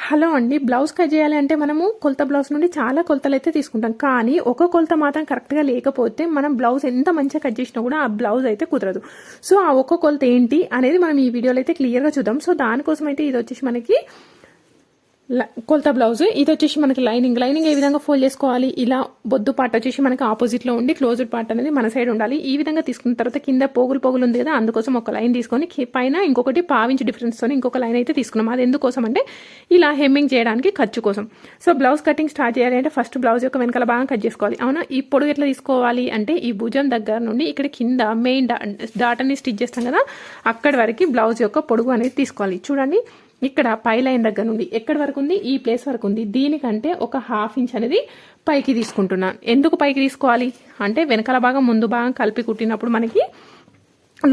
Hello అండి, blouse cut చేయాలి అంటే మనము కొలత బ్లౌజ్ నుండి చాలా కొలతలు అయితే తీసుకుంటాం. కానీ ఒక కొలత మాత్రం కరెక్ట్గా లేకపోతే మనం బ్లౌజ్ ఎంత మంచిగా కట్ చేసినా కూడా ఆ బ్లౌజ్ అయితే కుదరదు. సో ఆ ఒక్క కొలత ఏంటి అనేది మనం ఈ వీడియోలో అయితే క్లియర్గా చూద్దాం. సో దానికోసం అయితే ఇది వచ్చేసి మనకి కొలత బ్లౌజ్. ఇది వచ్చేసి మనకి లైనింగ్ ఏ విధంగా ఫోల్డ్ చేసుకోవాలి, ఇలా బొద్దు పార్ట్ వచ్చేసి మనకి ఆపోజిట్ లో ఉండి క్లోజ్డ్ పార్ట్ అనేది మన సైడ్ ఉండాలి. ఈ విధంగా తీసుకున్న తర్వాత కింద పోగులు ఉంది కదా, అందుకోసం ఒక లైన్ తీసుకొని పైన ఇంకొకటి పావించి డిఫరెన్స్ తోని ఇంకొక లైన్ అయితే తీసుకున్నాం. అది ఎందుకోసం అంటే ఇలా హెమ్మింగ్ చేయడానికి ఖర్చు కోసం. సో బ్లౌజ్ కటింగ్ స్టార్ట్ చేయాలి అంటే ఫస్ట్ బ్లౌజ్ యొక్క వెనకాల బాగా కట్ చేసుకోవాలి. అవునా, ఈ పొడుగు ఎట్లా తీసుకోవాలి అంటే ఈ భుజం దగ్గర నుండి ఇక్కడ కింద మెయిన్ డాట్ అనేది స్టిచ్ చేస్తాం కదా, అక్కడి వరకు బ్లౌజ్ యొక్క పొడుగు అనేది తీసుకోవాలి. చూడండి, ఇక్కడ పై లైన్ దగ్గర నుండి ఎక్కడి వరకు ఉంది, ఈ ప్లేస్ వరకు ఉంది. దీనికంటే ఒక ½ ఇంచ్ అనేది పైకి తీసుకుంటున్నాను. ఎందుకు పైకి తీసుకోవాలి అంటే వెనకాల భాగం ముందు భాగం కలిపి కుట్టినప్పుడు మనకి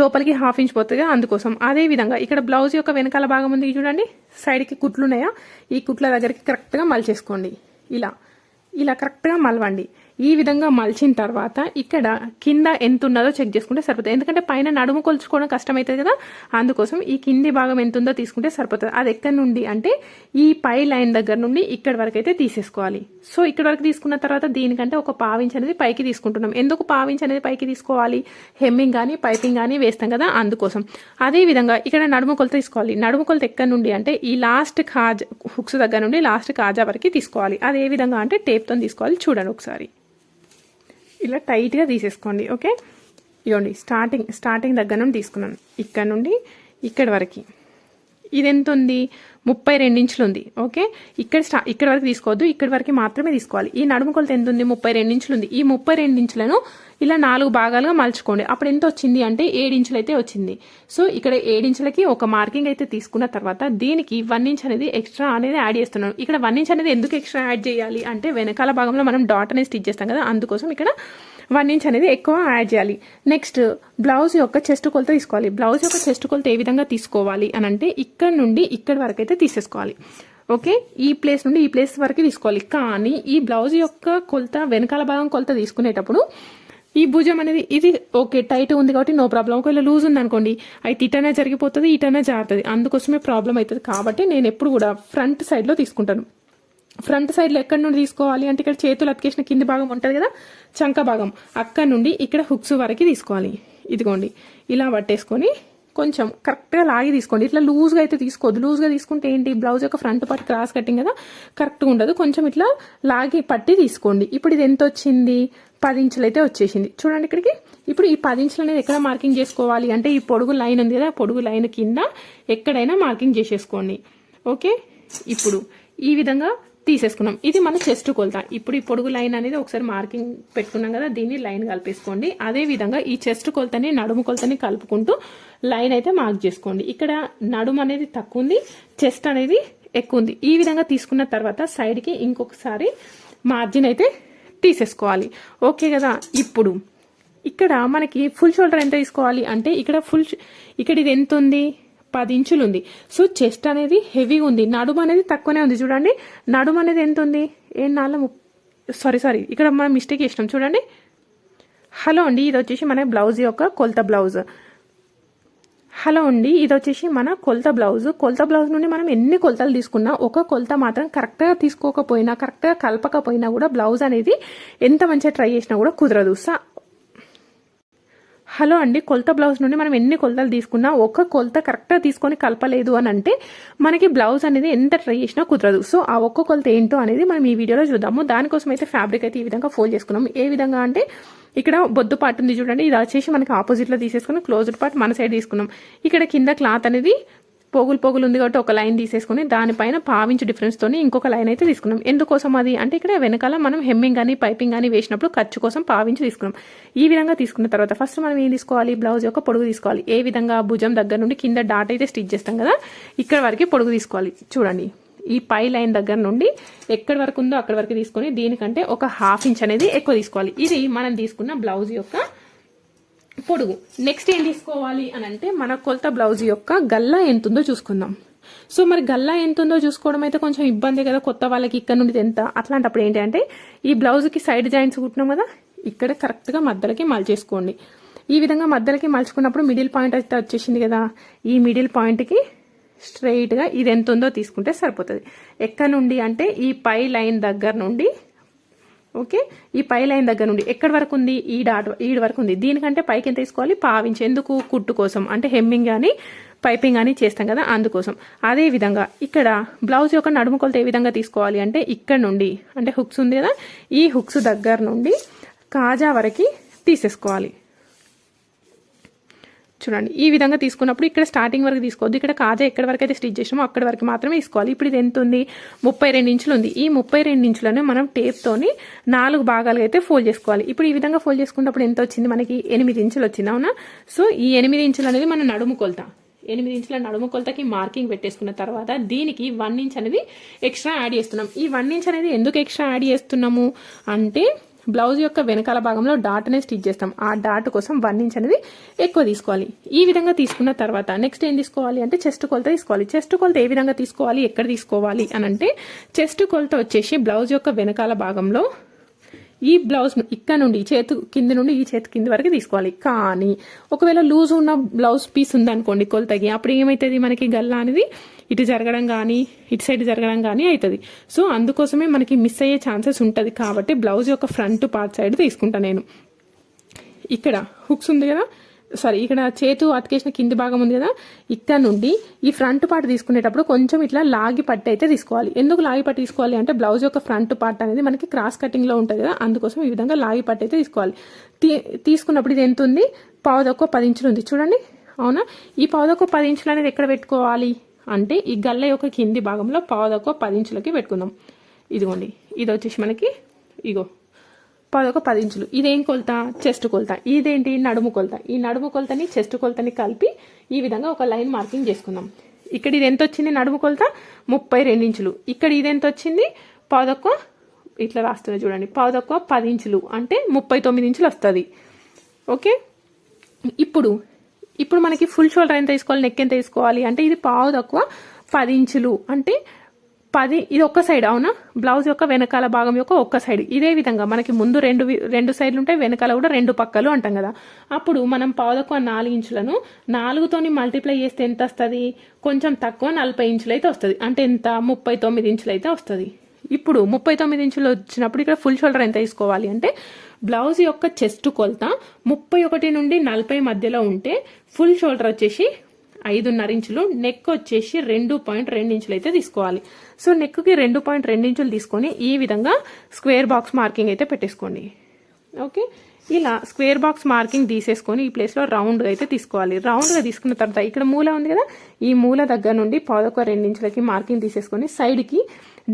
లోపలికి ½ ఇంచ్ పోతుంది, అందుకోసం. అదే విధంగా ఇక్కడ బ్లౌజ్ యొక్క వెనకాల భాగం ఉంది చూడండి, సైడ్కి కుట్లు ఉన్నాయా, ఈ కుట్ల దగ్గరికి కరెక్ట్గా మలిచేసుకోండి. ఇలా కరెక్ట్గా మలవండి. ఈ విధంగా మలిచిన తర్వాత ఇక్కడ కింద ఎంత ఉన్నదో చెక్ చేసుకుంటే సరిపోతుంది. ఎందుకంటే పైన నడుము కొలుచుకోవడం కష్టమవుతుంది కదా, అందుకోసం ఈ కింది భాగం ఎంత ఉందో తీసుకుంటే సరిపోతుంది. అది ఎక్కడి నుండి అంటే ఈ పై లైన్ దగ్గర నుండి ఇక్కడి వరకు అయితే తీసేసుకోవాలి. సో ఇక్కడ వరకు తీసుకున్న తర్వాత దీనికంటే ఒక ½ ఇంచ్ అనేది పైకి తీసుకుంటున్నాం. ఎందుకు ½ ఇంచ్ అనేది పైకి తీసుకోవాలి, హెమ్మింగ్ కానీ పైపింగ్ కానీ వేస్తాం కదా, అందుకోసం. అదే విధంగా ఇక్కడ నడుము కొలత తీసుకోవాలి. నడుము కొలత ఎక్కడి నుండి అంటే ఈ లాస్ట్ హుక్స్ దగ్గర నుండి లాస్ట్ కాజా వరకు తీసుకోవాలి. అది ఏ విధంగా అంటే టేప్తో తీసుకోవాలి. చూడండి ఒకసారి, ఇలా టైట్గా తీసేసుకోండి. ఓకే, ఇవ్వండి స్టార్టింగ్ దగ్గర నుండి తీసుకున్నాను, ఇక్కడ నుండి ఇక్కడి వరకు. ఇది ఎంత ఉంది, 32 ఇంచులు ఉంది. ఓకే, ఇక్కడ వరకు తీసుకోవద్దు, ఇక్కడి వరకు మాత్రమే తీసుకోవాలి. ఈ నడుము కొలత ఎంత ఉంది, 32 ఇంచులు ఉంది. ఈ 32 ఇంచులను ఇలా 4 భాగాలుగా మలుచుకోండి. అప్పుడు ఎంత వచ్చింది అంటే 7 ఇంచులు అయితే వచ్చింది. సో ఇక్కడ 7 ఇంచులకి ఒక మార్కింగ్ అయితే తీసుకున్న తర్వాత దీనికి 1 ఇంచ్ అనేది ఎక్స్ట్రా అనేది యాడ్ చేస్తున్నాను. ఇక్కడ 1 ఇంచ్ అనేది ఎందుకు ఎక్స్ట్రా యాడ్ చేయాలి అంటే వెనకాల భాగంలో మనం డాట్ అనేది స్టిచ్ చేస్తాం కదా, అందుకోసం ఇక్కడ 1 ఇంచ్ అనేది ఎక్కువ యాడ్ చేయాలి. నెక్స్ట్ బ్లౌజ్ యొక్క చెస్ట్ కొలత తీసుకోవాలి. బ్లౌజ్ యొక్క చెస్ట్ కొలత ఏ విధంగా తీసుకోవాలి అని అంటే ఇక్కడ నుండి ఇక్కడి వరకు అయితే తీసేసుకోవాలి. ఓకే, ఈ ప్లేస్ నుండి ఈ ప్లేస్ వరకు తీసుకోవాలి. కానీ ఈ బ్లౌజ్ యొక్క కొలత వెనకాల భాగం కొలత తీసుకునేటప్పుడు ఈ భుజం అనేది ఇది ఓకే టైట్ ఉంది కాబట్టి నో ప్రాబ్లం. ఒకవేళ లూజ్ ఉంది అనుకోండి, అయితే ఇటనే జరిగిపోతుంది, ఇటనే జారుతుంది, అందుకోసమే ప్రాబ్లం అవుతుంది. కాబట్టి నేను ఎప్పుడు కూడా ఫ్రంట్ సైడ్లో తీసుకుంటాను. ఫ్రంట్ సైడ్లో ఎక్కడి నుండి తీసుకోవాలి అంటే ఇక్కడ చేతులు అతికేసిన కింది భాగం ఉంటుంది కదా, చంక భాగం, అక్కడ నుండి ఇక్కడ హుక్స్ వరకు తీసుకోవాలి. ఇదిగోండి, ఇలా పట్టేసుకొని కొంచెం కరెక్ట్గా లాగి తీసుకోండి. ఇట్లా లూజ్గా అయితే తీసుకోవద్దు. లూజ్గా తీసుకుంటే ఏంటి, బ్లౌజ్ యొక్క ఫ్రంట్ పార్ట్ క్రాస్ కట్టింగ్ కదా, కరెక్ట్గా ఉండదు. కొంచెం ఇట్లా లాగి పట్టి తీసుకోండి. ఇప్పుడు ఇది ఎంత వచ్చింది, 10 ఇంచులు అయితే వచ్చేసింది. చూడండి ఇక్కడికి. ఇప్పుడు ఈ 10 ఇంచులు అనేది ఎక్కడ మార్కింగ్ చేసుకోవాలి అంటే ఈ పొడుగు లైన్ ఉంది కదా, పొడుగు లైన్ కింద ఎక్కడైనా మార్కింగ్ చేసేసుకోండి. ఓకే, ఇప్పుడు ఈ విధంగా తీసేసుకున్నాం. ఇది మన చెస్ట్ కొలత. ఇప్పుడు ఈ పొడుగు లైన్ అనేది ఒకసారి మార్కింగ్ పెట్టుకున్నాం కదా, దీన్ని లైన్ కలిపేసుకోండి. అదే విధంగా ఈ చెస్ట్ కొలతని నడుము కొలతని కలుపుకుంటూ లైన్ అయితే మార్క్ చేసుకోండి. ఇక్కడ నడుము అనేది తక్కువ ఉంది, చెస్ట్ అనేది ఎక్కువ ఉంది. ఈ విధంగా తీసుకున్న తర్వాత సైడ్కి ఇంకొకసారి మార్జిన్ అయితే తీసేసుకోవాలి. ఓకే కదా. ఇప్పుడు ఇక్కడ మనకి ఫుల్ షోల్డర్ ఎంత తీసుకోవాలి అంటే ఇక్కడ ఇది ఎంత ఉంది, 10 ఇంచులు ఉంది. సో చెస్ట్ అనేది హెవీగా ఉంది, నడుము అనేది తక్కువనే ఉంది. చూడండి, నడుము అనేది ఎంత ఉంది, సారీ ఇక్కడ మనం మిస్టేక్ చేసినాం. చూడండి, హలో అండి, ఇది వచ్చేసి మన బ్లౌజ్ యొక్క కొలత బ్లౌజ్. హలో అండి, ఇది వచ్చేసి మన కొలత బ్లౌజ్. కొలత బ్లౌజ్ నుండి మనం ఎన్ని కొలతలు తీసుకున్నా ఒక కొలత మాత్రం కరెక్ట్గా తీసుకోకపోయినా, కరెక్ట్గా కలపకపోయినా కూడా బ్లౌజ్ అనేది ఎంత మంచిగా ట్రై చేసినా కూడా కుదరదు. హలో అండి, కొలత బ్లౌజ్ నుండి మనం ఎన్ని కొలతలు తీసుకున్నా ఒక కొలత కరెక్ట్గా తీసుకొని కలపలేదు అని అంటే మనకి బ్లౌజ్ అనేది ఎంత ట్రై చేసినా కుదరదు. సో ఆ ఒక్క కొలత ఏంటో అనేది మనం ఈ వీడియోలో చూద్దాము. దానికోసం అయితే ఫ్యాబ్రిక్ అయితే ఈ విధంగా ఫోల్డ్ చేసుకున్నాం. ఏ విధంగా అంటే ఇక్కడ బొద్దు పార్ట్ ఉంది చూడండి, ఇది వచ్చేసి మనకి ఆపోజిట్లో తీసేసుకుని క్లోజ్డ్ పార్ట్ మన సైడ్ తీసుకున్నాం. ఇక్కడ కింద క్లాత్ అనేది పోగులు ఉంది కాబట్టి ఒక లైన్ తీసేసుకుని దానిపైన ½ ఇంచ్ డిఫరెన్స్ తోని ఇంకొక లైన్ అయితే తీసుకున్నాం. ఎందుకోసం అది అంటే ఇక్కడ వెనకాల మనం హెమ్మింగ్ కానీ పైపింగ్ కానీ వేసినప్పుడు ఖర్చు కోసం ½ ఇంచ్ తీసుకున్నాం. ఈ విధంగా తీసుకున్న తర్వాత ఫస్ట్ మనం ఏం తీసుకోవాలి, బ్లౌజ్ యొక్క పొడుగు తీసుకోవాలి. ఏ విధంగా భుజం దగ్గర నుండి కింద డాట్ అయితే స్టిచ్ చేస్తాం కదా, ఇక్కడ వరకు పొడుగు తీసుకోవాలి. చూడండి, ఈ పై లైన్ దగ్గర నుండి ఎక్కడి వరకు ఉందో అక్కడి వరకు తీసుకొని దీనికంటే ఒక ½ ఇంచ్ అనేది ఎక్కువ తీసుకోవాలి. ఇది మనం తీసుకున్న బ్లౌజ్ యొక్క పొడుగు. నెక్స్ట్ ఏం తీసుకోవాలి అని అంటే మన కొలత బ్లౌజ్ యొక్క గల్లా ఎంత ఉందో చూసుకుందాం. సో మరి గల్లా ఎంత ఉందో చూసుకోవడం అయితే కొంచెం ఇబ్బంది కదా కొత్త వాళ్ళకి, ఇక్కడ నుండి ఎంత. అట్లాంటప్పుడు ఏంటి అంటే ఈ బ్లౌజ్కి సైడ్ జాయింట్స్ కుట్టినాం కదా, ఇక్కడ కరెక్ట్గా మధ్యలోకి మలిచేసుకోండి. ఈ విధంగా మధ్యలోకి మలుచుకున్నప్పుడు మిడిల్ పాయింట్ అయితే వచ్చేసింది కదా, ఈ మిడిల్ పాయింట్కి స్ట్రైట్గా ఇది ఎంత ఉందో తీసుకుంటే సరిపోతుంది. ఎక్కడ నుండి అంటే ఈ పై లైన్ దగ్గర నుండి, ఓకే, ఈ పై లైన్ దగ్గర నుండి ఎక్కడి వరకు ఉంది, ఈడ వరకు ఉంది. దీనికంటే పైకి ఎంత తీసుకోవాలి, పావించి. ఎందుకు, కుట్టు కోసం, అంటే హెమ్మింగ్ కానీ పైపింగ్ అని చేస్తాం కదా, అందుకోసం. అదే విధంగా ఇక్కడ బ్లౌజ్ యొక్క నడుము కొలత ఏ విధంగా తీసుకోవాలి అంటే ఇక్కడ నుండి, అంటే హుక్స్ ఉంది కదా, ఈ హుక్స్ దగ్గర నుండి కాజా వరకు తీసేసుకోవాలి. చూడండి, ఈ విధంగా తీసుకున్నప్పుడు ఇక్కడ స్టార్టింగ్ వరకు తీసుకోవద్దు. ఇక్కడ కాజా ఎక్కడి వరకు అయితే స్టిచ్ చేసామో అక్కడి వరకు మాత్రమే తీసుకోవాలి. ఇప్పుడు ఇది ఎంత ఉంది, 32 ఇంచులు ఉంది. ఈ 32 ఇంచులను మనం టేప్తోని 4 భాగాలుగా అయితే ఫోల్డ్ చేసుకోవాలి. ఇప్పుడు ఈ విధంగా ఫోల్డ్ చేసుకున్నప్పుడు ఎంత వచ్చింది, మనకి 8 ఇంచులు వచ్చింది. అవునా? సో ఈ 8 ఇంచులు అనేది మన నడుము కొలత. 8 ఇంచుల నడుము కొలతకి మార్కింగ్ పెట్టేసుకున్న తర్వాత దీనికి 1 ఇంచ్ అనేది ఎక్స్ట్రా యాడ్ చేస్తున్నాం. ఈ 1 ఇంచ్ అనేది ఎందుకు ఎక్స్ట్రా యాడ్ చేస్తున్నాము అంటే బ్లౌజ్ యొక్క వెనకాల భాగంలో డాట్ అనేది స్టిచ్ చేస్తాం. ఆ డాట్ కోసం 1 ఇంచ్ అనేది ఎక్కువ తీసుకోవాలి. ఈ విధంగా తీసుకున్న తర్వాత నెక్స్ట్ ఏం తీసుకోవాలి అంటే చెస్ట్ కొలత తీసుకోవాలి. చెస్ట్ కొలత ఏ విధంగా తీసుకోవాలి, ఎక్కడ తీసుకోవాలి అని అంటే చెస్ట్ కొలత వచ్చేసి బ్లౌజ్ యొక్క వెనకాల భాగంలో ఈ బ్లౌజ్ ఇక్కడ నుండి చేతు కింది నుండి ఈ చేతి కింది వరకు తీసుకోవాలి. కానీ ఒకవేళ లూజ్ ఉన్న బ్లౌజ్ పీస్ ఉందనుకోండి కొలతకి, అప్పుడు ఏమవుతుంది, మనకి గల్లా అనేది ఇటు జరగడం కానీ ఇటు సైడ్ జరగడం కానీ అవుతుంది. సో అందుకోసమే మనకి మిస్ అయ్యే ఛాన్సెస్ ఉంటుంది. కాబట్టి బ్లౌజ్ యొక్క ఫ్రంట్ పార్ట్ సైడ్ తీసుకుంటా నేను. ఇక్కడ హుక్స్ ఉంది కదా, సారీ, ఇక్కడ చేతు అతికేసిన కింది భాగం ఉంది కదా, ఇక్కడ నుండి ఈ ఫ్రంట్ పార్ట్ తీసుకునేటప్పుడు కొంచెం ఇట్లా లాగి పట్టి అయితే తీసుకోవాలి. ఎందుకు లాగి పట్టి తీసుకోవాలి అంటే బ్లౌజ్ యొక్క ఫ్రంట్ పార్ట్ అనేది మనకి క్రాస్ కటింగ్ లో ఉంటుంది కదా, అందుకోసం ఈ విధంగా లాగి పట్టి అయితే తీసుకోవాలి. తీసుకున్నప్పుడు ఇది ఎంత ఉంది, 10 ఇంచులు ఉంది. చూడండి, అవునా? ఈ 10 ఇంచులు అనేది ఎక్కడ పెట్టుకోవాలి అంటే ఈ గల్ల యొక్క కింది భాగంలో 10 ఇంచులకి పెట్టుకుందాం. ఇదిగోండి, ఇది వచ్చేసి మనకి ఇగో 10 ఇంచులు. ఇదేం కొలత, చెస్ట్ కొలత. ఇదేంటి, నడుము కొలత. ఈ నడుము కొలతని చెస్ట్ కొలతని కలిపి ఈ విధంగా ఒక లైన్ మార్కింగ్ చేసుకుందాం. ఇక్కడ ఇది ఎంత వచ్చింది, నడుము కొలత 32 ఇంచులు. ఇక్కడ ఇది ఎంత వచ్చింది, 10 ఇట్లా రాస్తుంది చూడండి, 10 ఇంచులు అంటే 39 ఇంచులు వస్తుంది. ఓకే, ఇప్పుడు మనకి ఫుల్ షోల్డర్ ఎంత తీసుకోవాలి, నెక్ ఎంత తీసుకోవాలి అంటే ఇది 10 ఇంచులు అంటే 10, ఇది ఒక్క సైడ్. అవునా? బ్లౌజ్ యొక్క వెనకాల భాగం యొక్క ఒక్క సైడ్. ఇదే విధంగా మనకి ముందు రెండు సైడ్లు ఉంటాయి, వెనకాల కూడా 2 పక్కలు అంటాం కదా. అప్పుడు మనం 4 ఇంచులను 4తోని మల్టిప్లై చేస్తే ఎంత వస్తుంది, కొంచెం తక్కువ 40 ఇంచులు అయితే వస్తుంది. అంటే ఎంత, 39 ఇంచులు అయితే వస్తుంది. ఇప్పుడు 39 ఇంచులు వచ్చినప్పుడు ఇక్కడ ఫుల్ షోల్డర్ ఎంత తీసుకోవాలి అంటే బ్లౌజ్ యొక్క చెస్ట్ కొలత 31 నుండి 40 మధ్యలో ఉంటే ఫుల్ షోల్డర్ వచ్చేసి 5.5 ఇంచులు, నెక్ వచ్చేసి 2.2 ఇంచులు అయితే తీసుకోవాలి. సో నెక్ కి 2.2 ఇంచులు తీసుకొని ఈ విధంగా స్క్వేర్ బాక్స్ మార్కింగ్ అయితే పెట్టేసుకోండి. ఓకే, ఇలా స్క్వేర్ బాక్స్ మార్కింగ్ తీసేసుకొని ఈ ప్లేస్ లో రౌండ్ అయితే తీసుకోవాలి. రౌండ్ గా తీసుకున్న తర్వాత ఇక్కడ మూల ఉంది కదా, ఈ మూల దగ్గర నుండి 2 ఇంచులకి మార్కింగ్ తీసేసుకొని సైడ్ కి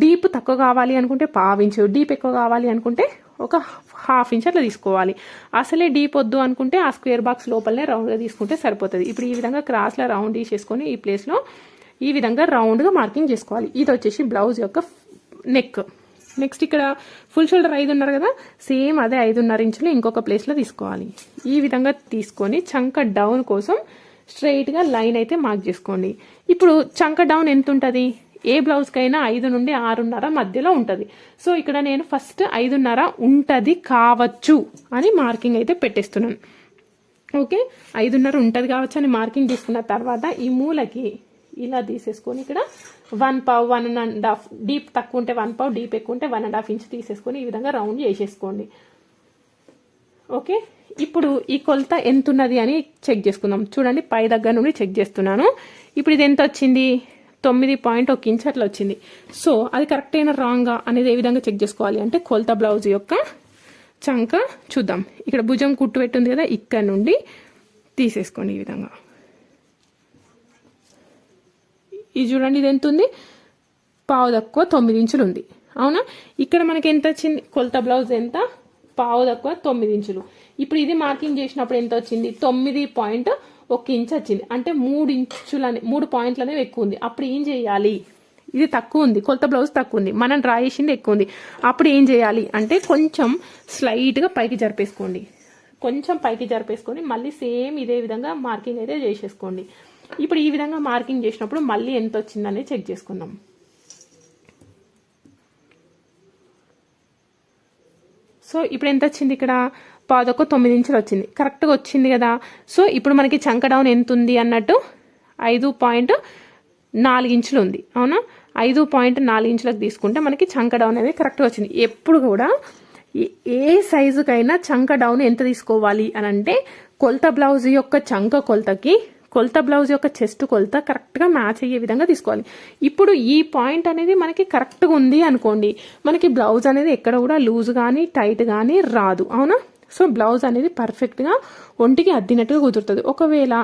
డీప్ తక్కువ కావాలి అనుకుంటే 1/2 ఇంచు, డీప్ ఎక్కువ కావాలి అనుకుంటే ఒక 1/2 ఇంచ్ అట్లా తీసుకోవాలి. అసలే డీప్ వద్దు అనుకుంటే ఆ స్క్వేర్ బాక్స్ లోపలనే రౌండ్ గా తీసుకుంటే సరిపోతుంది. ఇప్పుడు ఈ విధంగా క్రాస్ లో రౌండ్ తీసేసుకొని ఈ ప్లేస్ లో ఈ విధంగా రౌండ్ గా మార్కింగ్ చేసుకోవాలి. ఇది వచ్చేసి బ్లౌజ్ యొక్క నెక్. నెక్స్ట్ ఇక్కడ ఫుల్ షోల్డర్ 5.5 కదా, సేమ్ అదే 5.5 ఇంచులు ఇంకొక ప్లేస్ లో తీసుకోవాలి. ఈ విధంగా తీసుకొని చంక డౌన్ కోసం స్ట్రైట్ గా లైన్ అయితే మార్క్ చేసుకోండి. ఇప్పుడు చంక డౌన్ ఎంత ఉంటుంది, ఏ బ్లౌజ్ కైనా 5 నుండి 6.5 మధ్యలో ఉంటుంది. సో ఇక్కడ నేను ఫస్ట్ 5.5 ఉంటది కావచ్చు అని మార్కింగ్ అయితే పెట్టేస్తున్నాను. ఓకే, 5.5 ఉంటది కావచ్చు అని మార్కింగ్ తీసుకున్న తర్వాత ఈ మూలకి ఇలా తీసేసుకొని ఇక్కడ 1/2, 1.5, డీప్ తక్కువ ఉంటే 1/2, డీప్ ఎక్కువ ఉంటే 1.5 ఇంచ్ తీసేసుకొని ఈ విధంగా రౌండ్ చేసేసుకోండి. ఓకే, ఇప్పుడు ఈ కొలత ఎంత ఉన్నది అని చెక్ చేసుకుందాం. చూడండి, పై దగ్గర నుండి చెక్ చేస్తున్నాను. ఇప్పుడు ఇది ఎంత వచ్చింది, 9.1 ఇంచ్ అట్లా వచ్చింది. సో అది కరెక్ట్ అయినా రాంగా అనేది ఏ విధంగా చెక్ చేసుకోవాలి అంటే కొలత బ్లౌజ్ యొక్క చంక చూద్దాం. ఇక్కడ భుజం కుట్టు పెట్టింది కదా, ఇక్కడ నుండి తీసేసుకోండి ఈ విధంగా. ఇది చూడండి, ఇది ఎంత ఉంది, 9 ఇంచులు ఉంది. అవునా? ఇక్కడ మనకి ఎంత వచ్చింది, కొలత బ్లౌజ్ ఎంత, 9 ఇంచులు. ఇప్పుడు ఇది మార్కింగ్ చేసినప్పుడు ఎంత వచ్చింది, 9.1 ఇంచ్ వచ్చింది. అంటే 3 పాయింట్లు అనేవి ఎక్కువ ఉంది. అప్పుడు ఏం చేయాలి, ఇది తక్కువ ఉంది, కొలత బ్లౌజ్ తక్కువ ఉంది, మనం డ్రా చేసింది ఎక్కువ ఉంది. అప్పుడు ఏం చేయాలి అంటే కొంచెం స్లైట్ గా పైకి జరిపేసుకోండి. కొంచెం పైకి జరిపేసుకొని మళ్ళీ సేమ్ ఇదే విధంగా మార్కింగ్ అయితే చేసేసుకోండి. ఇప్పుడు ఈ విధంగా మార్కింగ్ చేసినప్పుడు మళ్ళీ ఎంత వచ్చిందనేది చెక్ చేసుకుందాం. సో ఇప్పుడు ఎంత వచ్చింది, ఇక్కడ 9 ఇంచులు వచ్చింది, కరెక్ట్గా వచ్చింది కదా. సో ఇప్పుడు మనకి చంక డౌన్ ఎంత ఉంది అన్నట్టు 4 ఇంచులు ఉంది అవునా, 5.4 ఇంచులకు తీసుకుంటే మనకి చంక డౌన్ అనేది కరెక్ట్గా వచ్చింది. ఎప్పుడు కూడా ఏ సైజుకైనా చంక డౌన్ ఎంత తీసుకోవాలి అని అంటే కొలత బ్లౌజ్ యొక్క చంక కొలతకి కొలత బ్లౌజ్ యొక్క చెస్ట్ కొలత కరెక్ట్గా మ్యాచ్ అయ్యే విధంగా తీసుకోవాలి. ఇప్పుడు ఈ పాయింట్ అనేది మనకి కరెక్ట్గా ఉంది అనుకోండి, మనకి బ్లౌజ్ అనేది ఎక్కడ కూడా లూజ్ కానీ టైట్ కానీ రాదు అవునా. సో బ్లౌజ్ అనేది పర్ఫెక్ట్గా ఒంటికి అద్దినట్టుగా కుదురుతుంది. ఒకవేళ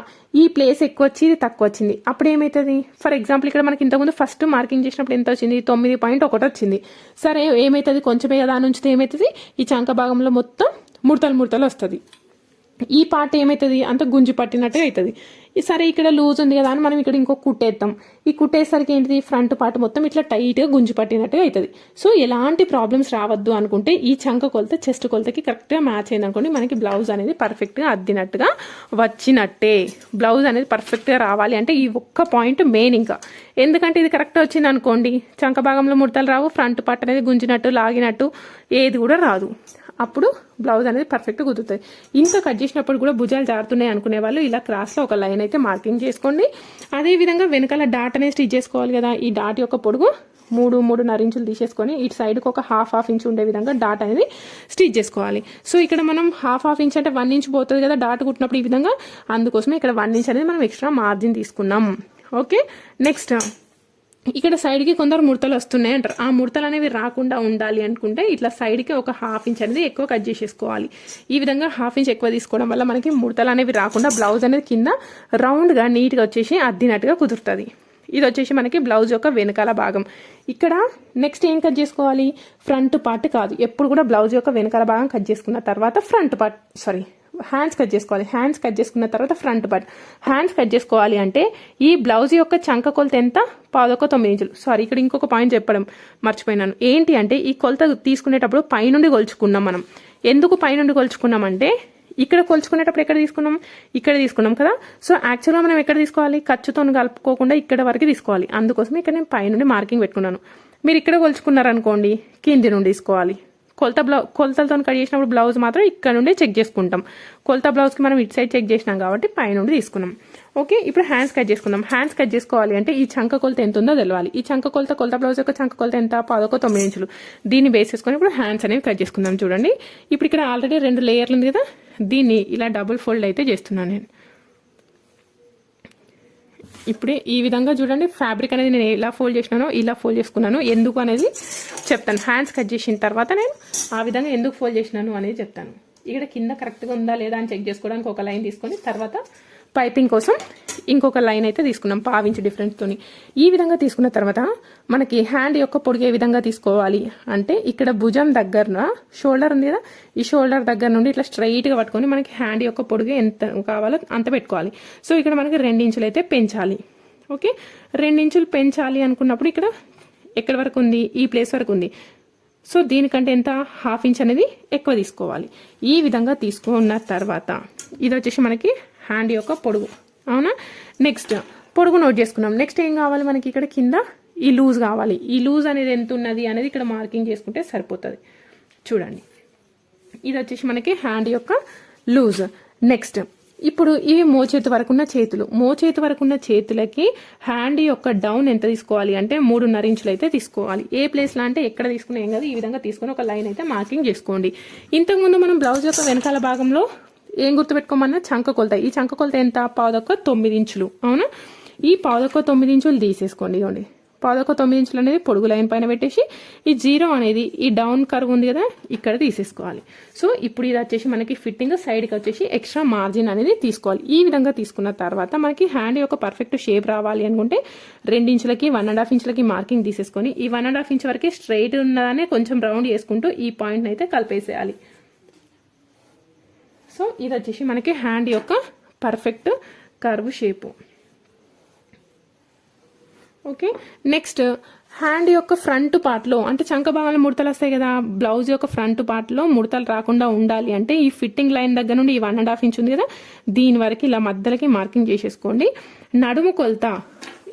ఈ ప్లేస్ ఎక్కువ వచ్చి ఇది తక్కువ వచ్చింది అప్పుడు ఏమవుతుంది, ఫర్ ఎగ్జాంపుల్ ఇక్కడ మనకి ఇంతకుముందు ఫస్ట్ మార్కింగ్ చేసినప్పుడు ఎంత వచ్చింది, 9.1 వచ్చింది. సరే ఏమవుతుంది, కొంచెమే కదా నుంచితే ఏమవుతుంది, ఈ చంక భాగంలో మొత్తం ముడతలు వస్తుంది. ఈ పార్ట్ ఏమవుతుంది, అంత గుంజి పట్టినట్టే అవుతుంది. సరే ఇక్కడ లూజ్ ఉంది కదా అని మనం ఇక్కడ ఇంకో కుట్టేస్తాం. ఈ కుట్టేసరికి ఏంటిది, ఫ్రంట్ పార్ట్ మొత్తం ఇట్లా టైట్గా గుంజి పట్టినట్టుగా అవుతుంది. సో ఎలాంటి ప్రాబ్లమ్స్ రావద్దు అనుకుంటే ఈ చంక కొలత చెస్ట్ కొలతకి కరెక్ట్గా మ్యాచ్ అయింది అనుకోండి, మనకి బ్లౌజ్ అనేది పర్ఫెక్ట్గా అద్దినట్టుగా వచ్చినట్టే. బ్లౌజ్ అనేది పర్ఫెక్ట్గా రావాలి అంటే ఈ ఒక్క పాయింట్ మెయిన్. ఇంకా ఎందుకంటే ఇది కరెక్ట్గా వచ్చింది అనుకోండి, చంక భాగంలో ముడతలు రావు, ఫ్రంట్ పార్ట్ అనేది గుంజినట్టు లాగినట్టు ఏది కూడా రాదు. అప్పుడు బ్లౌజ్ అనేది పర్ఫెక్ట్గా కుదురుతుంది. ఇంత కట్ చేసినప్పుడు కూడా భుజాలు జారుతున్నాయి అనుకునే వాళ్ళు ఇలా క్రాస్లో ఒక లైన్ అయితే మార్కింగ్ చేసుకోండి. అదేవిధంగా వెనకాల డాట్ అనేది స్టిచ్ చేసుకోవాలి కదా, ఈ డాట్ యొక్క పొడుగు 3.5 ఇంచులు తీసేసుకొని ఇటు సైడ్కి ఒక హాఫ్ ఇంచ్ ఉండే విధంగా డాట్ అనేది స్టిచ్ చేసుకోవాలి. సో ఇక్కడ మనం హాఫ్ ఇంచ్ అంటే 1 ఇంచ్ పోతుంది కదా డాట్ కుట్టినప్పుడు ఈ విధంగా, అందుకోసమే ఇక్కడ 1 ఇంచ్ అనేది మనం ఎక్స్ట్రా మార్జిన్ తీసుకున్నాం. ఓకే, నెక్స్ట్ ఇక్కడ సైడ్కి కొందరు ముడతలు వస్తున్నాయి అంటారు. ఆ ముడతలు అనేవి రాకుండా ఉండాలి అనుకుంటే ఇట్లా సైడ్కి ఒక హాఫ్ ఇంచ్ అనేది ఎక్కువ కట్ చేసేసుకోవాలి. ఈ విధంగా హాఫ్ ఇంచ్ ఎక్కువ తీసుకోవడం వల్ల మనకి ముడతలు అనేవి రాకుండా బ్లౌజ్ అనేది కింద రౌండ్గా నీట్గా వచ్చేసి అద్దినట్టుగా కుదురుతుంది. ఇది వచ్చేసి మనకి బ్లౌజ్ యొక్క వెనకాల భాగం. ఇక్కడ నెక్స్ట్ ఏం కట్ చేసుకోవాలి, ఫ్రంట్ పార్ట్ కాదు, ఎప్పుడు కూడా బ్లౌజ్ యొక్క వెనకాల భాగం కట్ చేసుకున్న తర్వాత ఫ్రంట్ పార్ట్ హ్యాండ్స్ కట్ చేసుకోవాలి. హ్యాండ్స్ కట్ చేసుకున్న తర్వాత ఫ్రంట్ పార్ట్. హ్యాండ్స్ కట్ చేసుకోవాలి అంటే ఈ బ్లౌజ్ యొక్క చంక కొలత ఎంత, 9 ఇంచులు. ఇక్కడ ఇంకొక పాయింట్ చెప్పడం మర్చిపోయినాను. ఏంటి అంటే ఈ కొలత తీసుకునేటప్పుడు పైనుండి కొలుచుకున్నాం మనం. ఎందుకు పైనుండి కొలుచుకున్నామంటే ఇక్కడ కొలుచుకునేటప్పుడు ఎక్కడ తీసుకున్నాం, ఇక్కడ తీసుకున్నాం కదా. సో యాక్చువల్గా మనం ఎక్కడ తీసుకోవాలి, ఖర్చుతో కలుపుకోకుండా ఇక్కడ వరకు తీసుకోవాలి. అందుకోసం ఇక్కడ నేను పైనుండి మార్కింగ్ పెట్టుకున్నాను. మీరు ఇక్కడ కొలుచుకున్నారనుకోండి కింది నుండి తీసుకోవాలి. కొలతలతో కట్ చేసినప్పుడు బ్లౌజ్ మాత్రం ఇక్కడ నుండి చెక్ చేసుకుంటాం. కొలత బ్లౌజ్కి మనం ఇటు సైడ్ చెక్ చేసినాం కాబట్టి పైనుండి తీసుకున్నాం. ఓకే, ఇప్పుడు హ్యాండ్స్ కట్ చేసుకుందాం. హ్యాండ్స్ కట్ చేసుకోవాలి అంటే ఈ చంక కొలత ఎంత ఉందో తెలవాలి. ఈ చంక కొలత బ్లౌజ్ యొక్క చంక కొలత ఎంత, 9 ఇంచులు. దీన్ని బేస్ చేసుకొని ఇప్పుడు హ్యాండ్స్ అనేవి కట్ చేసుకుందాం. చూడండి, ఇప్పుడు ఇక్కడ ఆల్రెడీ 2 లేయర్లు ఉంది కదా, దీన్ని ఇలా డబుల్ ఫోల్డ్ అయితే చేస్తున్నాను నేను. ఇప్పుడే ఈ విధంగా చూడండి, ఫ్యాబ్రిక్ అనేది నేను ఎలా ఫోల్డ్ చేసినానో ఇలా ఫోల్డ్ చేసుకున్నాను. ఎందుకు అనేది చెప్తాను. హ్యాండ్స్ కట్ చేసిన తర్వాత నేను ఆ విధంగా ఎందుకు ఫోల్డ్ చేసినాను అనేది చెప్తాను. ఇక్కడ కింద కరెక్ట్గా ఉందా లేదా అని చెక్ చేసుకోవడానికి ఒక లైన్ తీసుకొని తర్వాత పైపింగ్ కోసం ఇంకొక లైన్ అయితే తీసుకున్నాం 1/2 ఇంచ్ డిఫరెన్స్తో. ఈ విధంగా తీసుకున్న తర్వాత మనకి హ్యాండ్ యొక్క పొడుగు ఏ విధంగా తీసుకోవాలి అంటే ఇక్కడ భుజం దగ్గర షోల్డర్ ఉంది కదా, ఈ షోల్డర్ దగ్గర నుండి ఇట్లా స్ట్రైట్గా పట్టుకొని మనకి హ్యాండ్ యొక్క పొడుగు ఎంత కావాలో అంత పెట్టుకోవాలి. సో ఇక్కడ మనకి 2 ఇంచులు అయితే పెంచాలి. ఓకే, 2 ఇంచులు పెంచాలి అనుకున్నప్పుడు ఇక్కడ ఎక్కడి వరకు ఉంది, ఈ ప్లేస్ వరకు ఉంది. సో దీనికంటే ఎంత, 1/2 ఇంచ్ అనేది ఎక్కువ తీసుకోవాలి. ఈ విధంగా తీసుకున్న తర్వాత ఇది వచ్చేసి మనకి హ్యాండ్ యొక్క పొడుగు అవునా. నెక్స్ట్ పొడుగు నోట్ చేసుకున్నాం. నెక్స్ట్ ఏం కావాలి మనకి, ఇక్కడ కింద ఈ లూజ్ కావాలి. ఈ లూజ్ అనేది ఎంత ఉన్నది అనేది ఇక్కడ మార్కింగ్ చేసుకుంటే సరిపోతుంది. చూడండి, ఇది వచ్చేసి మనకి హ్యాండ్ యొక్క లూజ్. నెక్స్ట్ ఇప్పుడు ఇవి మోచేతి వరకున్న చేతులు. మోచేతి వరకున్న చేతులకి హ్యాండ్ యొక్క డౌన్ ఎంత తీసుకోవాలి అంటే 3.5 ఇంచులు అయితే తీసుకోవాలి. ఏ ప్లేస్లో అంటే ఎక్కడ తీసుకున్నా ఏం కాదు, ఈ విధంగా తీసుకొని ఒక లైన్ అయితే మార్కింగ్ చేసుకోండి. ఇంతకుముందు మనం బ్లౌజ్ యొక్క వెనకాల భాగంలో ఏం గుర్తుపెట్టుకోమన్నా, చంక కొలత. ఈ చంక కొలత ఎంత, 9 ఇంచులు అవునా. ఈ 9 ఇంచులు తీసేసుకోండి. ఇవ్వండి, 9 ఇంచులు అనేది పొడుగు లైన్ పైన పెట్టేసి ఈ 0 అనేది ఈ డౌన్ కర్వ్ ఉంది కదా ఇక్కడ తీసేసుకోవాలి. సో ఇప్పుడు ఇది వచ్చేసి మనకి ఫిట్టింగ్ సైడ్కి వచ్చేసి ఎక్స్ట్రా మార్జిన్ అనేది తీసుకోవాలి. ఈ విధంగా తీసుకున్న తర్వాత మనకి హ్యాండ్ యొక్క పర్ఫెక్ట్ షేప్ రావాలి అనుకుంటే 2 ఇంచులకి 1.5 ఇంచులకి మార్కింగ్ తీసేసుకొని ఈ 1.5 ఇంచ్ వరకు స్ట్రైట్ ఉన్నదానే కొంచెం రౌండ్ చేసుకుంటూ ఈ పాయింట్ అయితే కలిపేసేయాలి. సో ఇది వచ్చేసి మనకి హ్యాండ్ యొక్క perfect curve shape. Okay, next hand యొక్క ఫ్రంట్ పార్ట్లో అంటే చంక భాగంలో ముడతలు వస్తాయి కదా, బ్లౌజ్ యొక్క ఫ్రంట్ పార్ట్లో ముడతలు రాకుండా ఉండాలి అంటే ఈ ఫిట్టింగ్ లైన్ దగ్గర నుండి ఈ 1.5 ఇంచ్ ఉంది కదా, దీని వరకు ఇలా మధ్యలోకి మార్కింగ్ చేసేసుకోండి. నడుము కొలత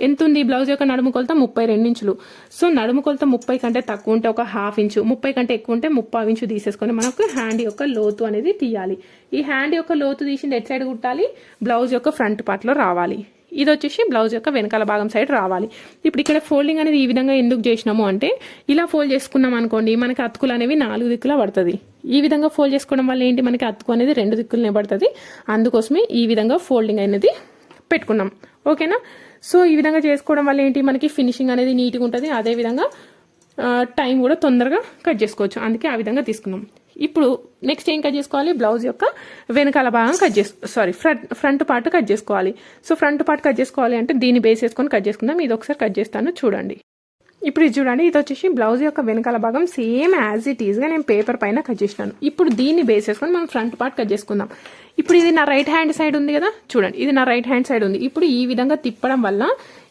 ఎంత ఉంది, బ్లౌజ్ యొక్క నడుము కొలత 32 ఇంచులు. సో నడుము కొలత 30 కంటే తక్కువ ఉంటే ఒక 1/2 ఇంచు, 30 కంటే ఎక్కువ ఉంటే 3/4 ఇంచు తీసేసుకొని మనకు హ్యాండ్ యొక్క లోతు అనేది తీయాలి. ఈ హ్యాండ్ యొక్క లోతు తీసి ఎట్ సైడ్ కుట్టాలి, బ్లౌజ్ యొక్క ఫ్రంట్ పార్ట్లో రావాలి. ఇది వచ్చేసి బ్లౌజ్ యొక్క వెనకాల భాగం సైడ్ రావాలి. ఇప్పుడు ఇక్కడ ఫోల్డింగ్ అనేది ఈ విధంగా ఎందుకు చేసినాము అంటే ఇలా ఫోల్డ్ చేసుకున్నాం అనుకోండి మనకి అతుకులు అనేవి 4 దిక్కులా పడుతుంది. ఈ విధంగా ఫోల్డ్ చేసుకోవడం వల్ల ఏంటి మనకి అతుకు అనేది 2 దిక్కులనే పడుతుంది. అందుకోసమే ఈ విధంగా ఫోల్డింగ్ అనేది పెట్టుకున్నాం. ఓకేనా. సో ఈ విధంగా చేసుకోవడం వల్ల ఏంటి మనకి ఫినిషింగ్ అనేది నీట్గా ఉంటుంది. అదేవిధంగా టైం కూడా తొందరగా కట్ చేసుకోవచ్చు. అందుకే ఆ విధంగా తీసుకున్నాం. ఇప్పుడు నెక్స్ట్ ఏం కట్ చేసుకోవాలి, బ్లౌజ్ యొక్క వెనకాల భాగం ఫ్రంట్ పార్ట్ కట్ చేసుకోవాలి. సో ఫ్రంట్ పార్ట్ కట్ చేసుకోవాలి అంటే దీన్ని బేస్ చేసుకొని కట్ చేసుకుందాం. ఇది ఒకసారి కట్ చేస్తాను చూడండి. ఇప్పుడు ఇది చూడండి, ఇది వచ్చేసి బ్లౌజ్ యొక్క వెనకాల భాగం సేమ్ యాజ్ ఇట్ ఈస్గా నేను పేపర్ పైన కట్ చేసినాను. ఇప్పుడు దీన్ని బేస్ చేసుకొని మనం ఫ్రంట్ పార్ట్ కట్ చేసుకుందాం. ఇప్పుడు ఇది నా రైట్ హ్యాండ్ సైడ్ ఉంది కదా, చూడండి ఇది నా రైట్ హ్యాండ్ సైడ్ ఉంది. ఇప్పుడు ఈ విధంగా తిప్పడం వల్ల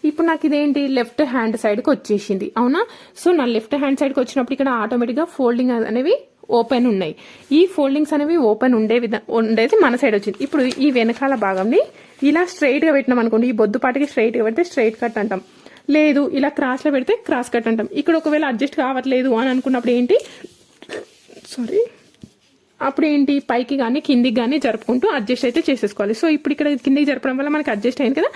ఇప్పుడు నాకు ఇదేంటి లెఫ్ట్ హ్యాండ్ సైడ్కి వచ్చేసింది, అవునా. సో నా లెఫ్ట్ హ్యాండ్ సైడ్కి వచ్చినప్పుడు ఇక్కడ ఆటోమేటిక్గా ఫోల్డింగ్ అనేవి ఓపెన్ ఉన్నాయి. ఈ ఫోల్డింగ్స్ అనేవి ఓపెన్ ఉండేది మన సైడ్ వచ్చింది. ఇప్పుడు ఈ వెనకాల భాగంని ఇలా స్ట్రైట్గా పెట్టినాం అనుకోండి, ఈ బొద్దుపాటికి స్ట్రైట్గా పెడితే స్ట్రైట్ కట్ అంటాం. లేదు ఇలా క్రాస్లో పెడితే క్రాస్ కట్ అంటాం. ఇక్కడ ఒకవేళ అడ్జస్ట్ కావట్లేదు అని అనుకున్నప్పుడు ఏంటి అప్పుడు ఏంటి పైకి కానీ కిందికి కానీ జరుపుకుంటూ అడ్జస్ట్ అయితే చేసేసుకోవాలి. సో ఇప్పుడు ఇక్కడ కిందికి జరపడం వల్ల మనకి అడ్జస్ట్ అయింది కదా.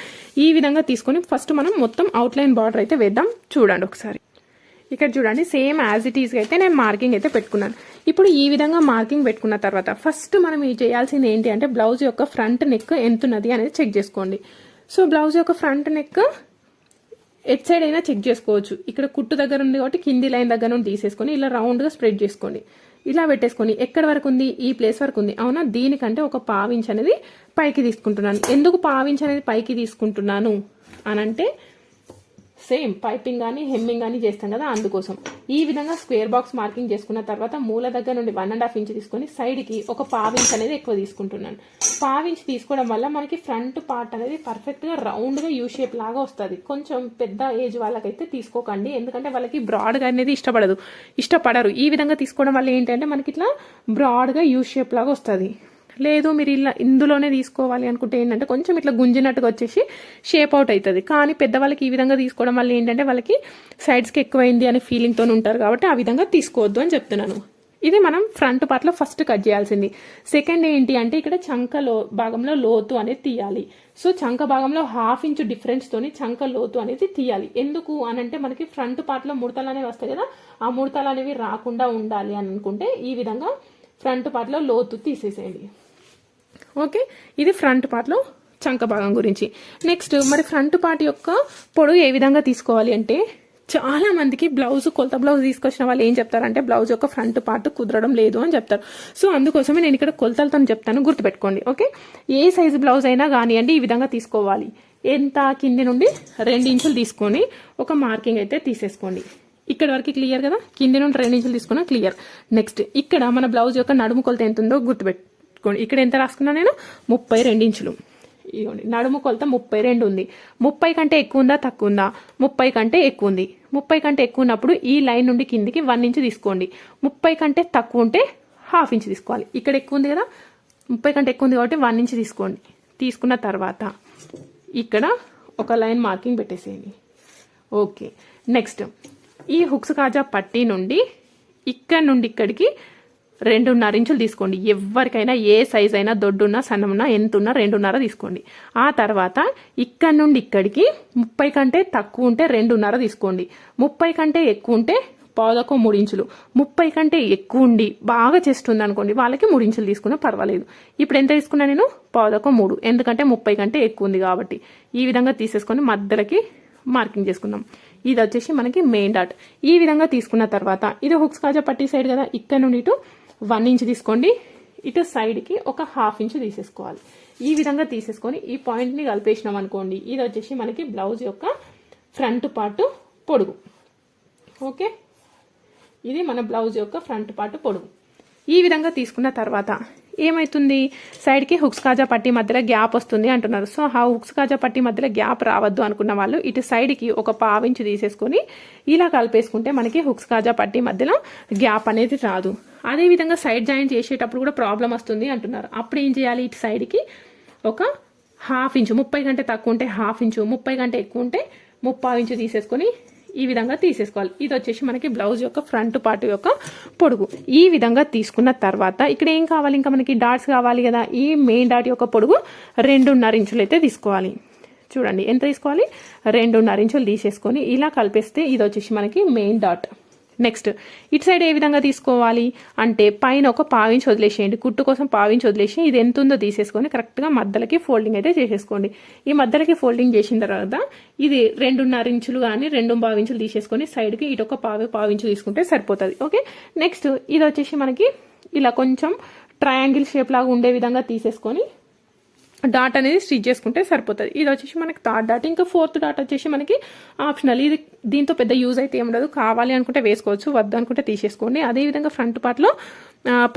ఈ విధంగా తీసుకొని ఫస్ట్ మనం మొత్తం అవుట్లైన్ బార్డర్ అయితే వేద్దాం. చూడండి ఒకసారి ఇక్కడ చూడండి, సేమ్ యాజ్ ఇట్ ఈస్గా అయితే నేను మార్కింగ్ అయితే పెట్టుకున్నాను. ఇప్పుడు ఈ విధంగా మార్కింగ్ పెట్టుకున్న తర్వాత ఫస్ట్ మనం చేయాల్సింది ఏంటి అంటే బ్లౌజ్ యొక్క ఫ్రంట్ నెక్ ఎంత ఉన్నది అనేది చెక్ చేసుకోండి. సో బ్లౌజ్ యొక్క ఫ్రంట్ నెక్ ఎట్ సైడ్ అయినా చెక్ చేసుకోవచ్చు. ఇక్కడ కుట్టు దగ్గర ఉంది కాబట్టి కింది లైన్ దగ్గర నుండి తీసేసుకొని ఇలా రౌండ్గా స్ప్రెడ్ చేసుకోండి. ఇలా పెట్టేసుకొని ఎక్కడ వరకు ఉంది, ఈ ప్లేస్ వరకు ఉంది, అవునా. దీనికంటే ఒక పావించ్ అనేది పైకి తీసుకుంటున్నాను. ఎందుకు పావించ్ అనేది పైకి తీసుకుంటున్నాను అనంటే సేమ్ పైపింగ్ కానీ హెమ్మింగ్ కానీ చేస్తాం కదా, అందుకోసం. ఈ విధంగా స్క్వేర్ బాక్స్ మార్కింగ్ చేసుకున్న తర్వాత మూల దగ్గర నుండి 1.5 ఇంచ్ తీసుకొని సైడ్కి ఒక పావించ్ అనేది ఎక్కువ తీసుకుంటున్నాను. పావించ్ తీసుకోవడం వల్ల మనకి ఫ్రంట్ పార్ట్ అనేది పర్ఫెక్ట్గా రౌండ్గా యూ షేప్ లాగా వస్తుంది. కొంచెం పెద్ద ఏజ్ వాళ్ళకైతే తీసుకోకండి, ఎందుకంటే వాళ్ళకి బ్రాడ్గా అనేది ఇష్టపడరు. ఈ విధంగా తీసుకోవడం వల్ల ఏంటంటే మనకి ఇట్లా బ్రాడ్గా యూ షేప్ లాగా వస్తుంది. లేదు మీరు ఇలా ఇందులోనే తీసుకోవాలి అనుకుంటే ఏంటంటే కొంచెం ఇట్లా గుంజినట్టుగా వచ్చేసి షేప్ అవుట్ అవుతుంది. కానీ పెద్దవాళ్ళకి ఈ విధంగా తీసుకోవడం వల్ల ఏంటంటే వాళ్ళకి సైడ్స్కి ఎక్కువైంది అనే ఫీలింగ్తో ఉంటారు కాబట్టి ఆ విధంగా తీసుకోవద్దు అని చెప్తున్నాను. ఇది మనం ఫ్రంట్ పార్ట్లో ఫస్ట్ కట్ చేయాల్సింది. సెకండ్ ఏంటి అంటే ఇక్కడ చంక భాగంలో లోతు అనేది తీయాలి. సో చంక భాగంలో 1/2 ఇంచ్ డిఫరెన్స్ తోని చంక లోతు అనేది తీయాలి. ఎందుకు అనంటే మనకి ఫ్రంట్ పార్ట్లో ముడతలు అనేవి వస్తాయి కదా, ఆ ముడతలు అనేవి రాకుండా ఉండాలి అని అనుకుంటే ఈ విధంగా ఫ్రంట్ పార్ట్లో లోతు తీసేసేయండి. ఓకే, ఇది ఫ్రంట్ పార్ట్లో చంక భాగం గురించి. నెక్స్ట్ మరి ఫ్రంట్ పార్ట్ యొక్క పొడవు ఏ విధంగా తీసుకోవాలి అంటే చాలా మందికి కొలత బ్లౌజ్ తీసుకొచ్చిన వాళ్ళు ఏం చెప్తారంటే బ్లౌజ్ యొక్క ఫ్రంట్ పార్ట్ కుదరడం లేదు అని చెప్తారు. సో అందుకోసమే నేను ఇక్కడ కొలతలతో చెప్తాను, గుర్తుపెట్టుకోండి. ఓకే, ఏ సైజు బ్లౌజ్ అయినా కానివ్వండి ఈ విధంగా తీసుకోవాలి. ఎంత కింది నుండి 2 ఇంచులు తీసుకొని ఒక మార్కింగ్ అయితే తీసేసుకోండి. ఇక్కడ వరకు క్లియర్ కదా, కింది నుండి 2 ఇంచులు తీసుకున్నా క్లియర్. నెక్స్ట్ ఇక్కడ మన బ్లౌజ్ యొక్క నడుము కొలత ఎంత ఉందో గుర్తుపెట్టుకోండి. ఇక్కడ ఎంత రాసుకున్నా నేను 32 ఇంచులు. ఇదిగోండి నడుము కొలత 32 ఉంది. 30 కంటే ఎక్కువ ఉందా తక్కువ ఉందా? 30 కంటే ఎక్కువ ఉంది. 30 కంటే ఎక్కువ ఉన్నప్పుడు ఈ లైన్ నుండి కిందికి 1 ఇంచ్ తీసుకోండి. 30 కంటే తక్కువ ఉంటే 1/2 ఇంచ్ తీసుకోవాలి. ఇక్కడ ఎక్కువ ఉంది కదా, 30 కంటే ఎక్కువ ఉంది కాబట్టి 1 ఇంచ్ తీసుకోండి. తీసుకున్న తర్వాత ఇక్కడ ఒక లైన్ మార్కింగ్ పెట్టేసేయండి. ఓకే, నెక్స్ట్ ఈ హుక్స్ కాజా పట్టీ నుండి ఇక్కడ నుండి ఇక్కడికి 2.5 ఇంచులు తీసుకోండి. ఎవరికైనా ఏ సైజ్ అయినా దొడ్డున్నా సన్నమున్నా ఎంతున్నా 2.5 తీసుకోండి. ఆ తర్వాత ఇక్కడ నుండి ఇక్కడికి 30 కంటే తక్కువ ఉంటే 2.5 తీసుకోండి. 30 కంటే ఎక్కువ ఉంటే 3 ఇంచులు. 30 కంటే ఎక్కువ ఉండి బాగా చెస్ట్ ఉంది అనుకోండి వాళ్ళకి 3 ఇంచులు తీసుకున్నా పర్వాలేదు. ఇప్పుడు ఎంత తీసుకున్నా నేను 3, ఎందుకంటే 30 కంటే ఎక్కువ ఉంది కాబట్టి. ఈ విధంగా తీసేసుకొని మధ్యలోకి మార్కింగ్ చేసుకుందాం. ఇది వచ్చేసి మనకి మెయిన్ డాట్. ఈ విధంగా తీసుకున్న తర్వాత ఇది హుక్స్ కాజా పట్టీ సైడ్ కదా, ఇక్కడ నుండి ఇటు 1 ఇంచ్ తీసుకోండి. ఇటు సైడ్కి ఒక 1/2 ఇంచ్ తీసేసుకోవాలి. ఈ విధంగా తీసేసుకొని ఈ పాయింట్ని కలిపేసినాం అనుకోండి, ఇది వచ్చేసి మనకి బ్లౌజ్ యొక్క ఫ్రంట్ పార్ట్ పొడుగు. ఓకే, ఇది మన బ్లౌజ్ యొక్క ఫ్రంట్ పార్ట్ పొడుగు. ఈ విధంగా తీసుకున్న తర్వాత ఏమవుతుంది, సైడ్కి హుక్స్ కాజా పట్టీ మధ్యలో గ్యాప్ వస్తుంది అంటున్నారు. సో ఆ హుక్స్ కాజా పట్టీ మధ్యలో గ్యాప్ రావద్దు అనుకున్న వాళ్ళు ఇటు సైడ్కి ఒక 1/2 ఇంచ్ తీసేసుకొని ఇలా కలిపేసుకుంటే మనకి హుక్స్ కాజా పట్టీ మధ్యలో గ్యాప్ అనేది రాదు. అదేవిధంగా సైడ్ జాయింట్ చేసేటప్పుడు కూడా ప్రాబ్లం వస్తుంది అంటున్నారు. అప్పుడు ఏం చేయాలి, ఇటు సైడ్కి ఒక 1/2 ఇంచ్, 30 కంటే తక్కువ ఉంటే 1/2 ఇంచు, 30 కంటే ఎక్కువ ఉంటే 3/4 ఇంచు తీసేసుకొని ఈ విధంగా తీసేసుకోవాలి. ఇది వచ్చేసి మనకి బ్లౌజ్ యొక్క ఫ్రంట్ పార్ట్ యొక్క పొడుగు. ఈ విధంగా తీసుకున్న తర్వాత ఇక్కడ ఏం కావాలి, ఇంకా మనకి డాట్స్ కావాలి కదా. ఈ మెయిన్ డాట్ యొక్క పొడుగు 2.5 ఇంచులు అయితే తీసుకోవాలి. చూడండి ఎంత తీసుకోవాలి, 2.5 ఇంచులు తీసేసుకొని ఇలా కలిపేస్తే ఇది వచ్చేసి మనకి మెయిన్ డాట్. నెక్స్ట్ ఇటు సైడ్ ఏ విధంగా తీసుకోవాలి అంటే పైన ఒక పావించి వదిలేసేయండి, కుట్టు కోసం పావించి వదిలేసి ఇది ఎంత ఉందో తీసేసుకొని కరెక్ట్గా మధ్యలకి ఫోల్డింగ్ అయితే చేసేసుకోండి. ఈ మధ్యలకి ఫోల్డింగ్ చేసిన తర్వాత ఇది 2.5 ఇంచులు కానీ 2.25 ఇంచులు తీసేసుకొని సైడ్కి ఇటు ఒక పావించు తీసుకుంటే సరిపోతుంది. ఓకే, నెక్స్ట్ ఇది వచ్చేసి మనకి ఇలా కొంచెం ట్రయాంగిల్ షేప్ లాగా ఉండే విధంగా తీసేసుకొని డాట్ అనేది స్టిచ్ చేసుకుంటే సరిపోతుంది. ఇది వచ్చేసి మనకి 3rd డాట్. ఇంకా 4th డాట్ వచ్చేసి మనకి ఆప్షనల్. ఇది దీంతో పెద్ద యూజ్ అయితే ఏం ఉండదు, కావాలి అనుకుంటే వేసుకోవచ్చు, వద్దు అనుకుంటే తీసేసుకోండి. అదేవిధంగా ఫ్రంట్ పార్ట్లో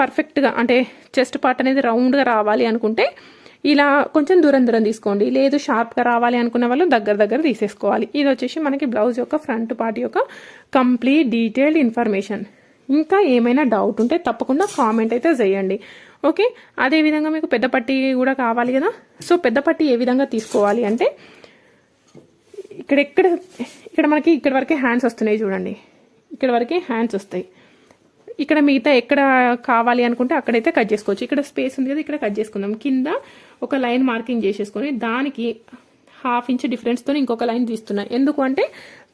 పర్ఫెక్ట్గా అంటే చెస్ట్ పార్ట్ అనేది రౌండ్గా రావాలి అనుకుంటే ఇలా కొంచెం దూరం తీసుకోండి. లేదు షార్ప్గా రావాలి అనుకున్న వాళ్ళు దగ్గర తీసేసుకోవాలి. ఇది వచ్చేసి మనకి బ్లౌజ్ యొక్క ఫ్రంట్ పార్ట్ యొక్క కంప్లీట్ డీటెయిల్డ్ ఇన్ఫర్మేషన్. ఇంకా ఏమైనా డౌట్ ఉంటే తప్పకుండా కామెంట్ అయితే చేయండి. ఓకే, అదేవిధంగా మీకు పెద్ద పట్టీ కూడా కావాలి కదా. సో పెద్ద పట్టీ ఏ విధంగా తీసుకోవాలి అంటే ఇక్కడ మనకి ఇక్కడ వరకే హ్యాండ్స్ వస్తున్నాయి చూడండి, ఇక్కడ వరకే హ్యాండ్స్ వస్తాయి. ఇక్కడ మిగతా ఎక్కడ కావాలి అనుకుంటే అక్కడైతే కట్ చేసుకోవచ్చు. ఇక్కడ స్పేస్ ఉంది కదా, ఇక్కడ కట్ చేసుకుందాం. కింద ఒక లైన్ మార్కింగ్ చేసేసుకొని దానికి 1/2 ఇంచ్ డిఫరెన్స్తో ఇంకొక లైన్ తీస్తున్నాం. ఎందుకు అంటే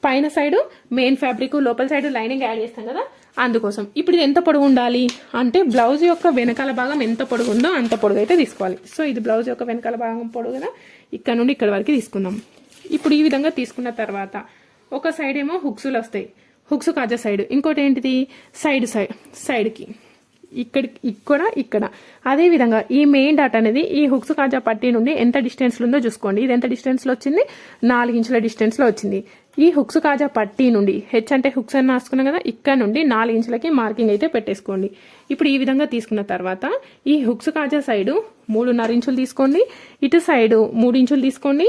పైన సైడ్ మెయిన్ ఫ్యాబ్రిక్, లోపల సైడ్ లైనింగ్ యాడ్ చేస్తాం కదా, అందుకోసం. ఇప్పుడు ఇది ఎంత పొడుగు ఉండాలి అంటే బ్లౌజ్ యొక్క వెనకాల భాగం ఎంత పొడుగు ఉందో అంత పొడుగు అయితే తీసుకోవాలి. సో ఇది బ్లౌజ్ యొక్క వెనకాల భాగం పొడుగు కదా, ఇక్కడ నుండి ఇక్కడ వరకు తీసుకుందాం. ఇప్పుడు ఈ విధంగా తీసుకున్న తర్వాత ఒక సైడ్ ఏమో హుక్స్లు వస్తాయి, హుక్స్ కాజా సైడ్. ఇంకోటి ఏంటిది సైడ్కి ఇక్కడ. అదేవిధంగా ఈ మెయిన్ డాట్ అనేది ఈ హుక్స్ కాజా పట్టీ నుండి ఎంత డిస్టెన్స్లో ఉందో చూసుకోండి. ఇది ఎంత డిస్టెన్స్లో వచ్చింది, 4 ఇంచుల డిస్టెన్స్లో వచ్చింది. ఈ హుక్స్ కాజా పట్టీ నుండి హెచ్ అంటే హుక్స్ అని రాసుకున్నాం కదా, ఇక్కడ నుండి 4 ఇంచులకి మార్కింగ్ అయితే పెట్టేసుకోండి. ఇప్పుడు ఈ విధంగా తీసుకున్న తర్వాత ఈ హుక్స్ కాజా సైడు 3.5 ఇంచులు తీసుకోండి, ఇటు సైడు 3 ఇంచులు తీసుకోండి,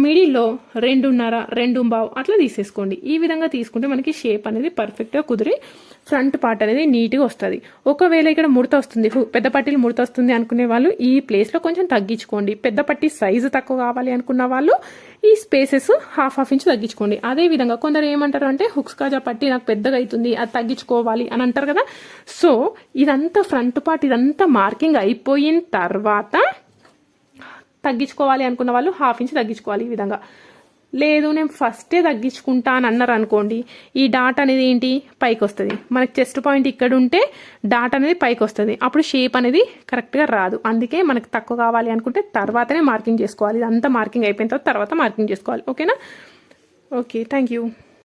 మిడిల్లో 2.5, 2.25 అట్లా తీసేసుకోండి. ఈ విధంగా తీసుకుంటే మనకి షేప్ అనేది పర్ఫెక్ట్గా కుదిరి ఫ్రంట్ పార్ట్ అనేది నీట్గా వస్తుంది. ఒకవేళ ఇక్కడ ముడత వస్తుంది, పెద్ద పట్టీలు ముడత వస్తుంది అనుకునే వాళ్ళు ఈ ప్లేస్లో కొంచెం తగ్గించుకోండి. పెద్ద పట్టీ సైజు తక్కువ కావాలి అనుకున్న వాళ్ళు ఈ స్పేసెస్ 1/2 ఇంచ్ తగ్గించుకోండి. అదేవిధంగా కొందరు ఏమంటారు అంటే హుక్స్ కాజా పట్టీ నాకు పెద్దగా అవుతుంది, అది తగ్గించుకోవాలి అని అంటారు కదా. సో ఇదంతా ఫ్రంట్ పార్ట్ ఇదంతా మార్కింగ్ అయిపోయిన తర్వాత తగ్గించుకోవాలి అనుకున్న వాళ్ళు 1/2 ఇంచ్ తగ్గించుకోవాలి. ఈ విధంగా లేదు నేను ఫస్టే తగ్గించుకుంటా అని అన్నారు అనుకోండి, ఈ డాట్ అనేది ఏంటి పైకి వస్తుంది. మనకి చెస్ట్ పాయింట్ ఇక్కడ ఉంటే డాట్ అనేది పైకి వస్తుంది, అప్పుడు షేప్ అనేది కరెక్ట్గా రాదు. అందుకే మనకు తక్కువ కావాలి అనుకుంటే తర్వాతనే మార్కింగ్ చేసుకోవాలి. ఇదంతా మార్కింగ్ అయిపోయిన తర్వాత మార్కింగ్ చేసుకోవాలి. ఓకేనా? Okay, thank you.